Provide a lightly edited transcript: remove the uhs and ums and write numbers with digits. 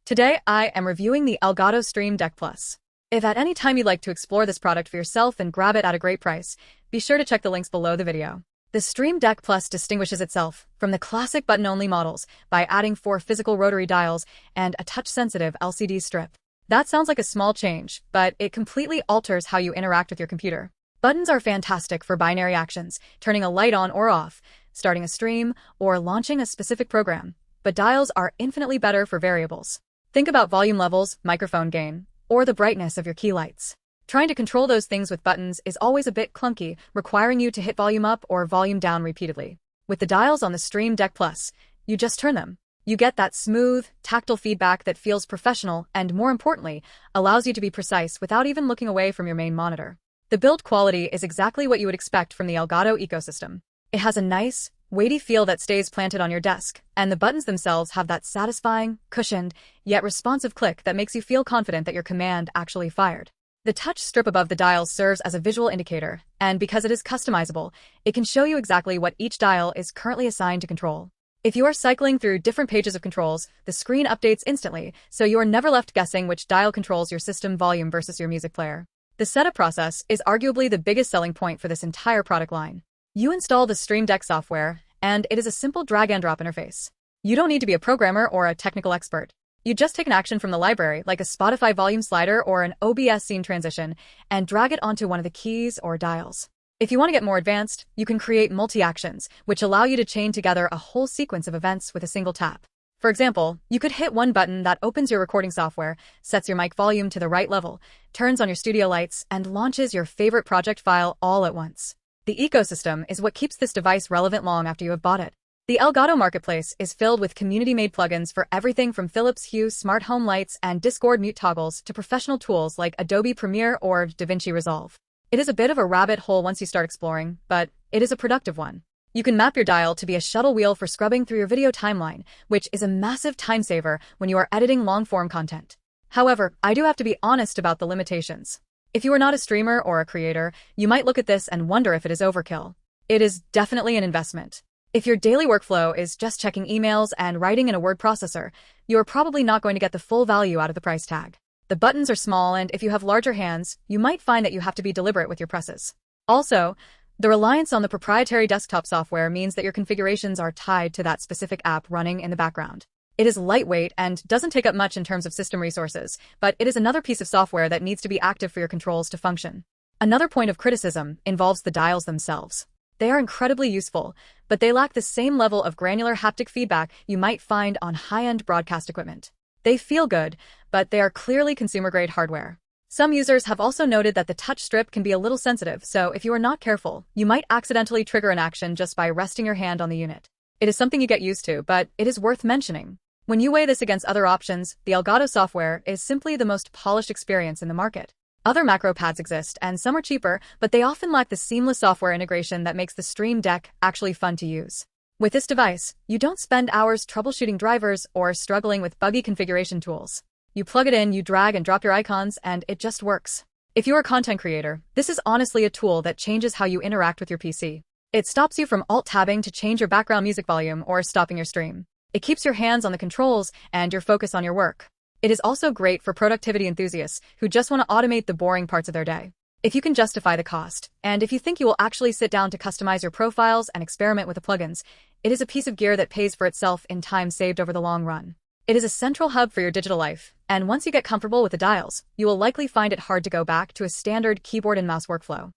Today, I am reviewing the Elgato Stream Deck Plus. If at any time you'd like to explore this product for yourself and grab it at a great price, be sure to check the links below the video. The Stream Deck Plus distinguishes itself from the classic button-only models by adding 4 physical rotary dials and a touch-sensitive LCD strip. That sounds like a small change, but it completely alters how you interact with your computer. Buttons are fantastic for binary actions, turning a light on or off, starting a stream, or launching a specific program. But dials are infinitely better for variables. Think about volume levels, microphone gain, or the brightness of your key lights. Trying to control those things with buttons is always a bit clunky, requiring you to hit volume up or volume down repeatedly. With the dials on the Stream Deck Plus, you just turn them. You get that smooth, tactile feedback that feels professional and, more importantly, allows you to be precise without even looking away from your main monitor. The build quality is exactly what you would expect from the Elgato ecosystem. It has a nice, weighty feel that stays planted on your desk, and the buttons themselves have that satisfying, cushioned, yet responsive click that makes you feel confident that your command actually fired. The touch strip above the dials serves as a visual indicator, and because it is customizable, it can show you exactly what each dial is currently assigned to control. If you are cycling through different pages of controls, the screen updates instantly, so you are never left guessing which dial controls your system volume versus your music player. The setup process is arguably the biggest selling point for this entire product line. You install the Stream Deck software, and it is a simple drag-and-drop interface. You don't need to be a programmer or a technical expert. You just take an action from the library, like a Spotify volume slider or an OBS scene transition, and drag it onto one of the keys or dials. If you want to get more advanced, you can create multi-actions, which allow you to chain together a whole sequence of events with a single tap. For example, you could hit one button that opens your recording software, sets your mic volume to the right level, turns on your studio lights, and launches your favorite project file all at once. The ecosystem is what keeps this device relevant long after you have bought it. The Elgato marketplace is filled with community-made plugins for everything from Philips Hue smart home lights and Discord mute toggles to professional tools like Adobe Premiere or DaVinci Resolve. It is a bit of a rabbit hole once you start exploring, but it is a productive one. You can map your dial to be a shuttle wheel for scrubbing through your video timeline, which is a massive time saver when you are editing long-form content. However, I do have to be honest about the limitations. If you are not a streamer or a creator, you might look at this and wonder if it is overkill. It is definitely an investment. If your daily workflow is just checking emails and writing in a word processor, you are probably not going to get the full value out of the price tag. The buttons are small, and if you have larger hands, you might find that you have to be deliberate with your presses. Also, the reliance on the proprietary desktop software means that your configurations are tied to that specific app running in the background. It is lightweight and doesn't take up much in terms of system resources, but it is another piece of software that needs to be active for your controls to function. Another point of criticism involves the dials themselves. They are incredibly useful, but they lack the same level of granular haptic feedback you might find on high-end broadcast equipment. They feel good, but they are clearly consumer-grade hardware. Some users have also noted that the touch strip can be a little sensitive, so if you are not careful, you might accidentally trigger an action just by resting your hand on the unit. It is something you get used to, but it is worth mentioning. When you weigh this against other options, the Elgato software is simply the most polished experience in the market. Other macro pads exist, and some are cheaper, but they often lack the seamless software integration that makes the Stream Deck actually fun to use. With this device, you don't spend hours troubleshooting drivers or struggling with buggy configuration tools. You plug it in, you drag and drop your icons, and it just works. If you're a content creator, this is honestly a tool that changes how you interact with your PC. It stops you from alt-tabbing to change your background music volume or stopping your stream. It keeps your hands on the controls and your focus on your work. It is also great for productivity enthusiasts who just want to automate the boring parts of their day. If you can justify the cost, and if you think you will actually sit down to customize your profiles and experiment with the plugins, it is a piece of gear that pays for itself in time saved over the long run. It is a central hub for your digital life, and once you get comfortable with the dials, you will likely find it hard to go back to a standard keyboard and mouse workflow.